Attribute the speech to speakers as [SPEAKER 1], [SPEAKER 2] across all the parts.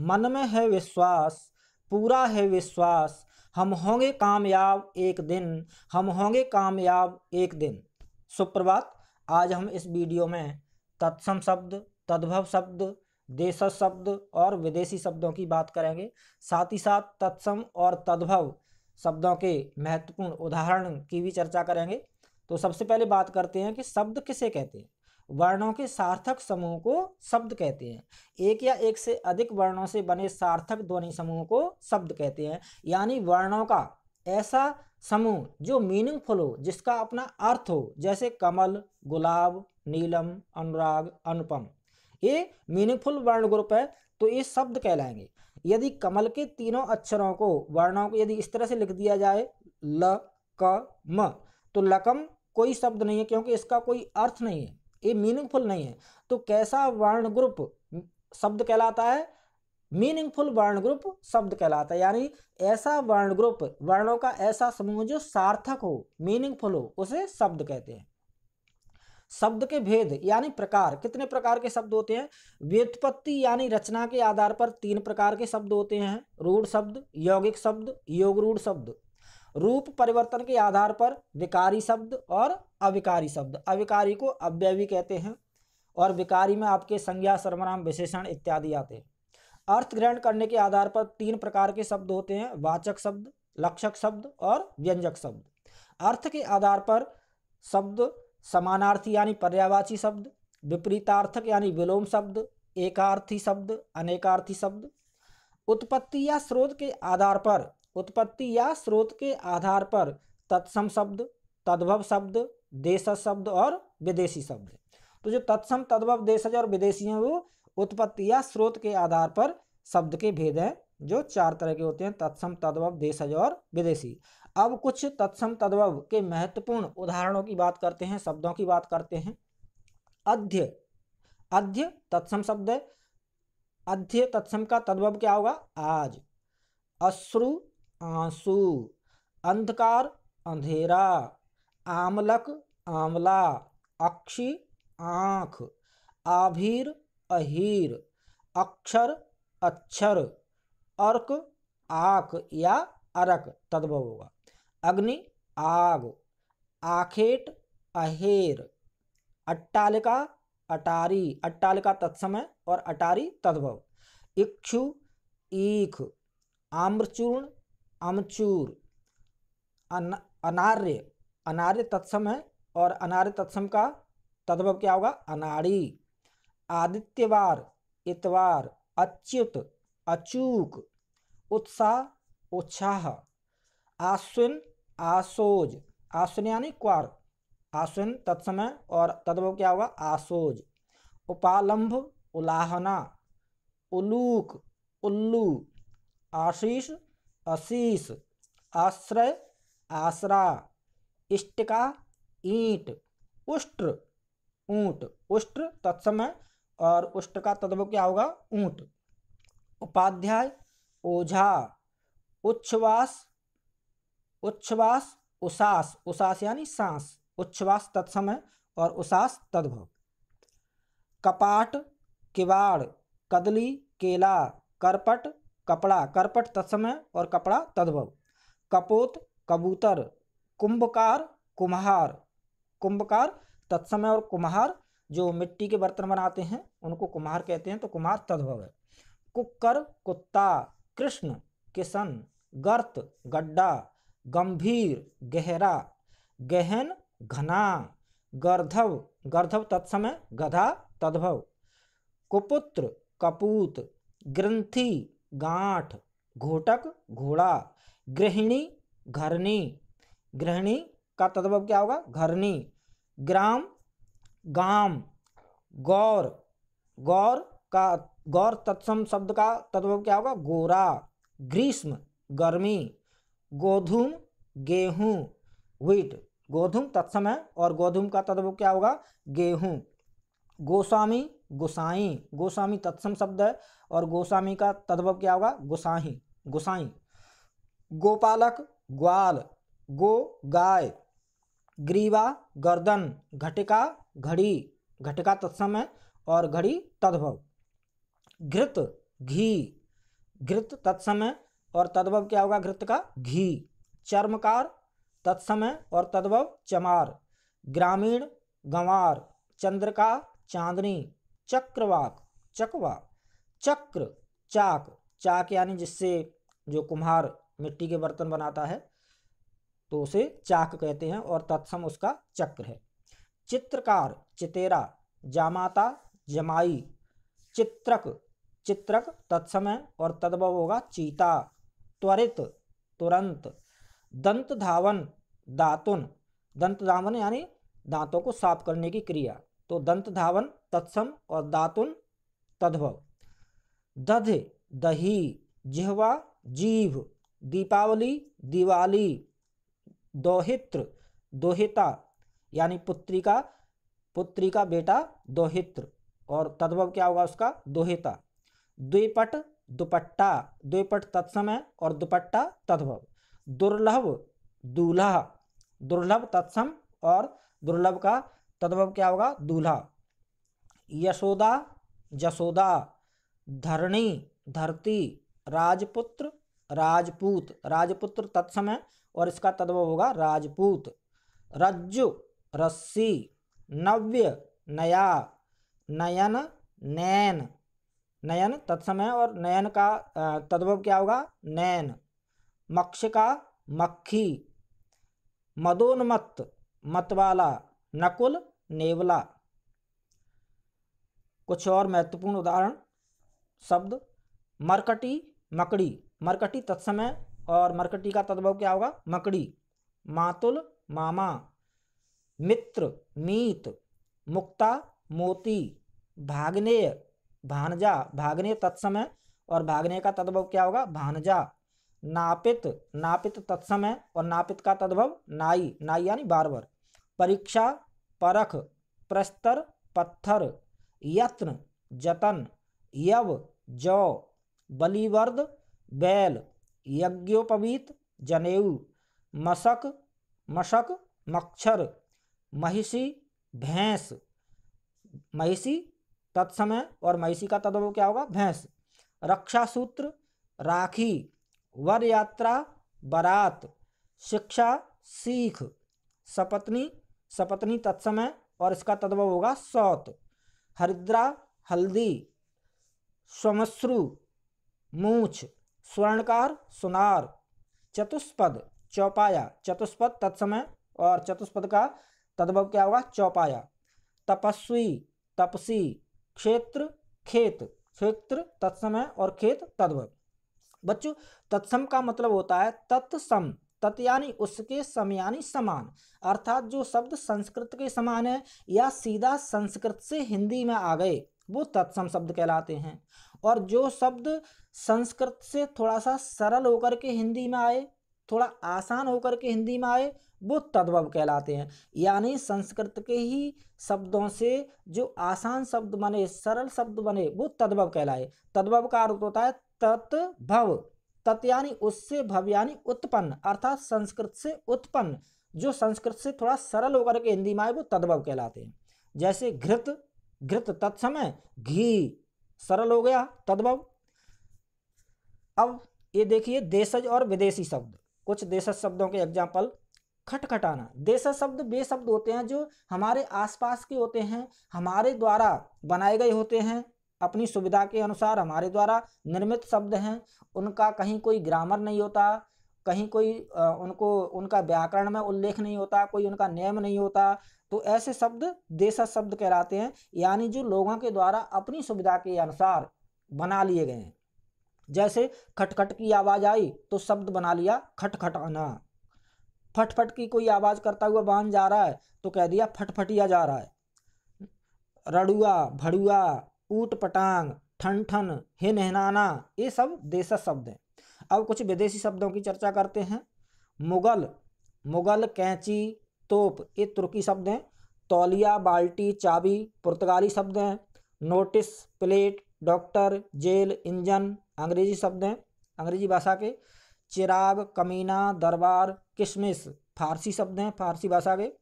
[SPEAKER 1] मन में है विश्वास, पूरा है विश्वास, हम होंगे कामयाब एक दिन, हम होंगे कामयाब एक दिन। सुप्रभात। आज हम इस वीडियो में तत्सम शब्द, तद्भव शब्द, देशज शब्द और विदेशी शब्दों की बात करेंगे। साथ ही साथ तत्सम और तद्भव शब्दों के महत्वपूर्ण उदाहरण की भी चर्चा करेंगे। तो सबसे पहले बात करते हैं कि शब्द किसे कहते हैं। वर्णों के सार्थक समूह को शब्द कहते हैं। एक या एक से अधिक वर्णों से बने सार्थक ध्वनि समूह को शब्द कहते हैं। यानी वर्णों का ऐसा समूह जो मीनिंगफुल हो, जिसका अपना अर्थ हो, जैसे कमल, गुलाब, नीलम, अनुराग, अनुपम। ये मीनिंगफुल वर्ण ग्रुप है तो ये शब्द कहलाएंगे। यदि कमल के तीनों अक्षरों को, वर्णों को यदि इस तरह से लिख दिया जाए ल क म, तो लकम कोई शब्द नहीं है, क्योंकि इसका कोई अर्थ नहीं है, ये मीनिंगफुल नहीं है। तो कैसा वर्ण ग्रुप शब्द कहलाता है? मीनिंगफुल वर्ण ग्रुप शब्द कहलाता है। यानी ऐसा वर्ण ग्रुप, वर्णों का ऐसा समूह जो सार्थक हो, मीनिंगफुल हो, उसे शब्द कहते हैं। शब्द के भेद यानी प्रकार, कितने प्रकार के शब्द होते हैं? व्युत्पत्ति यानी रचना के आधार पर 3 प्रकार के शब्द होते हैं। रूढ़ शब्द, यौगिक शब्द, योग रूढ़ शब्द। रूप परिवर्तन के आधार पर विकारी शब्द और अविकारी शब्द। अविकारी को अव्ययी कहते हैं और विकारी में आपके संज्ञा, सर्वनाम, विशेषण इत्यादि आते हैं। अर्थ ग्रहण करने के आधार पर 3 प्रकार के शब्द होते हैं। वाचक शब्द, लक्षक शब्द और व्यंजक शब्द। अर्थ के आधार पर शब्द समानार्थी यानी पर्यायवाची शब्द, विपरीतार्थक यानी विलोम शब्द, एकार्थी शब्द, अनेकार्थी शब्द। उत्पत्ति या स्रोत के आधार पर, उत्पत्ति या स्रोत के आधार पर तत्सम शब्द, तद्भव शब्द, देशज शब्द और विदेशी शब्द। तो जो तत्सम, तद्भव, देशज और विदेशी हैं वो उत्पत्ति या स्रोत के आधार पर शब्द के भेद हैं, जो 4 तरह के होते हैं: तत्सम, तद्भव, देशज और विदेशी। अब कुछ तत्सम तद्भव के महत्वपूर्ण उदाहरणों की बात करते हैं, शब्दों की बात करते हैं। अध्य, अध्य तत्सम शब्द है। अध्य तत्सम का तद्भव क्या होगा? आज। अश्रु, आंसू। अंधकार, अंधेरा। आमलक, आंवला। अक्षी, आँख। आभीर, अहीर। अक्षर, अक्षर। अर्क, आक या अरक तद्भव होगा। अग्नि, आग। आखेट, अहेर। अट्टालिका, अटारी। अट्टालिका तत्सम है और अटारी तद्भव। इक्षु, ईख। आम्रचूर्ण, अमचूर। अनार्य, अनार्य तत्सम है और अनार्य तत्सम का तद्भव क्या होगा? अनाड़ी। आदित्यवार, इतवार। अच्युत, अचूक। उत्साह, उत्साह। आश्विन, आसोज। आश्विन यानी क्वार, आश्विन तत्सम है और तद्भव क्या होगा? आसोज। उपालंभ, उलाहना। उलूक, उल्लू। आशीष, आशीष। आश्रय, आसरा। इष्टिका, ईंट। उष्ट्र, ऊंट। उष्ट्र तत्सम है और उष्ट्र का तद्भव क्या होगा? ऊंट। उपाध्याय, ओझा। उच्छ्वास, उच्छ्वास। उसास, उसास यानी सांस। उच्छ्वास तत्सम है और उसास तद्भव। कपाट, किवाड़। कदली, केला। करपट, कपड़ा। करपट तत्सम है और कपड़ा तद्भव। कपोत, कबूतर। कुंभकार, कुम्हार। कुंभकार तत्सम है और कुम्हार जो मिट्टी के बर्तन बनाते हैं उनको कुम्हार कहते हैं, तो कुम्हार तद्भव है। कुक्कर, कुत्ता। कृष्ण, किशन। गर्त, गड्ढा। गंभीर, गहरा। गहन, घना। गर्धव, गर्धव तत्सम है, गधा तद्भव। कुपुत्र, कपूत। ग्रंथि, गांठ। घोटक, घोड़ा। गृहिणी, घरनी। गृहिणी का तद्भव क्या होगा? घरनी। ग्राम, गाम। गौर, गौर का, गौर तत्सम शब्द का तद्भव क्या होगा? गोरा। ग्रीष्म, गर्मी। गोधूम, गेहूं। व्हीट, गोधूम तत्सम है और गोधूम का तद्भव क्या होगा? गेहूं। गोस्वामी, गोसाई। गोस्वामी तत्सम शब्द है और गोस्वामी का तद्भव क्या होगा? गोसाई, गोसाई। गोपालक, ग्वाल। गो, गाय। ग्रीवा, गर्दन। घटिका, घड़ी। घटिका तत्सम है और घड़ी तद्भव। घृत, घी। घृत तत्समय और तद्भव क्या होगा घृत का घी। चर्मकार तत्समय और तद्भव चमार। ग्रामीण गंवार। चंद्रका चांदनी। चक्रवाक चकवा। चक्र चाक। चाक यानी जिससे जो कुम्हार मिट्टी के बर्तन बनाता है तो उसे चाक कहते हैं और तत्सम उसका चक्र है। चित्रकार चितेरा। जामाता जमाई। चित्रक चित्रक तत्समय और तद्भव होगा चीता। त्वरित तुरंत। दंत धावन दातुन। दंत धावन यानी दांतों को साफ करने की क्रिया, तो दंत धावन तत्सम और दातुन तद्भव। दधे दही। जिह्वा जीभ। दीपावली दिवाली। दोहित्र दोहिता यानी पुत्री का बेटा दोहित्र और तद्भव क्या होगा उसका दोहिता। द्विपट दुपट्टा। द्विपट तत्समय और दुपट्टा तद्भव। दुर्लभ दूल्हा। दुर्लभ तत्सम और दुर्लभ का तद्भव क्या होगा दूल्हा। यशोदा जसोदा। धरणी धरती। राजपुत्र राजपूत। राजपुत्र तत्समय और इसका तद्भव होगा राजपूत। रज्जु रस्सी। नव्य नया। नयन नैन। नयन तत्समय और नयन का तद्भव क्या होगा नैन। मक्षिका मक्खी। मदोन्मत्त मतवाला। नकुल नेवला। कुछ और महत्वपूर्ण उदाहरण शब्द। मरकटी मकड़ी। मरकटी तत्समय और मरकटी का तद्भव क्या होगा मकड़ी। मातुल मामा। मित्र मीत। मुक्ता मोती। भाग्नेय भानजा। भाग्नेय तत्समय और भाग्नेय का तद्भव क्या होगा भानजा। नापित नापित तत्समय और नापित का तद्भव नाई। नाई यानी बार्बर। परीक्षा परख। प्रस्तर पत्थर। यत्न जतन। यव जौ। बलिवर्द बैल। यज्ञोपवीत जनेऊ। मशक मशक मच्छर। महिषी भैंस। महिषी तत्समय और महिषी का तद्भव क्या होगा भैंस। रक्षासूत्र राखी। वर यात्रा बारात। शिक्षा सीख। सपत्नी सपत्नी तत्समय और इसका तद्भव होगा सौत। हरिद्रा हल्दी। श्वमश्रु मूछ। स्वर्णकार सुनार। चतुष्पद चौपाया। चतुष्पद तत्समय और चतुष्पद का तद्भव क्या होगा चौपाया। तपस्वी तपसी। क्षेत्र खेत। क्षेत्र तत्समय और खेत तद्भव। बच्चों तत्सम का मतलब होता है तत्सम। तत् यानी उसके सम यानी समान, अर्थात जो शब्द संस्कृत के समान है या सीधा संस्कृत से हिंदी में आ गए वो तत्सम शब्द कहलाते हैं, और जो शब्द संस्कृत से थोड़ा सा सरल होकर के हिंदी में आए, थोड़ा आसान होकर के हिंदी में आए, वो तद्भव कहलाते हैं। यानी संस्कृत के ही शब्दों से जो आसान शब्द बने, सरल शब्द बने, वो तद्भव कहलाए। तद्भव का अर्थ होता है तत्भव। तत् यानी उससे, भव यानी उत्पन्न, अर्थात संस्कृत से उत्पन्न जो संस्कृत से थोड़ा सरल होकर के हिंदी में आए वो तद्भव कहलाते हैं। जैसे घृत, घृत तत्समय, घी सरल हो गया तद्भव। अब ये देखिए देशज और विदेशी शब्द, कुछ देशज शब्दों के एग्जाम्पल। खटखटाना। देशज शब्द वे शब्द होते हैं जो हमारे आसपास के होते हैं, हमारे द्वारा बनाए गए होते हैं, अपनी सुविधा के अनुसार हमारे द्वारा निर्मित शब्द हैं। उनका कहीं कोई ग्रामर नहीं होता, कहीं कोई उनका व्याकरण में उल्लेख नहीं होता, कोई उनका नियम नहीं होता, तो ऐसे शब्द देशज शब्द कहलाते हैं। यानी जो लोगों के द्वारा अपनी सुविधा के अनुसार बना लिए गए हैं। जैसे खटखट की आवाज़ आई तो शब्द बना लिया खटखटाना। फटफट की कोई आवाज़ करता हुआ वाहन जा रहा है तो कह दिया फटफटिया जा रहा है। रड़ुआ, भड़ुआ, ऊट पटांग, ठन ठन, हिन हिनाना, ये सब देशज शब्द हैं। अब कुछ विदेशी शब्दों की चर्चा करते हैं। मुगल, मुगल, कैंची, तोप, ये तुर्की शब्द हैं। तौलिया, बाल्टी, चाबी पुर्तगाली शब्द हैं। Notice, plate, doctor, jail, engine अंग्रेजी शब्द हैं, अंग्रेजी भाषा के। चिराग, कमीना, दरबार, किशमिश फारसी शब्द हैं, फारसी भाषा के।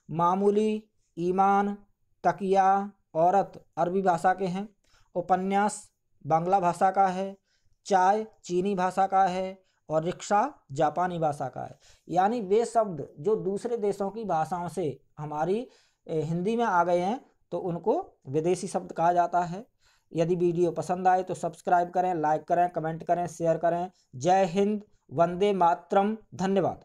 [SPEAKER 1] मामूली, ईमान, तकिया, औरत अरबी भाषा के हैं। उपन्यास बांग्ला भाषा का है। चाय चीनी भाषा का है और रिक्शा जापानी भाषा का है। यानी वे शब्द जो दूसरे देशों की भाषाओं से हमारी हिंदी में आ गए हैं तो उनको विदेशी शब्द कहा जाता है। यदि वीडियो पसंद आए तो सब्सक्राइब करें, लाइक करें, कमेंट करें, शेयर करें। जय हिंद, वंदे मातरम, धन्यवाद।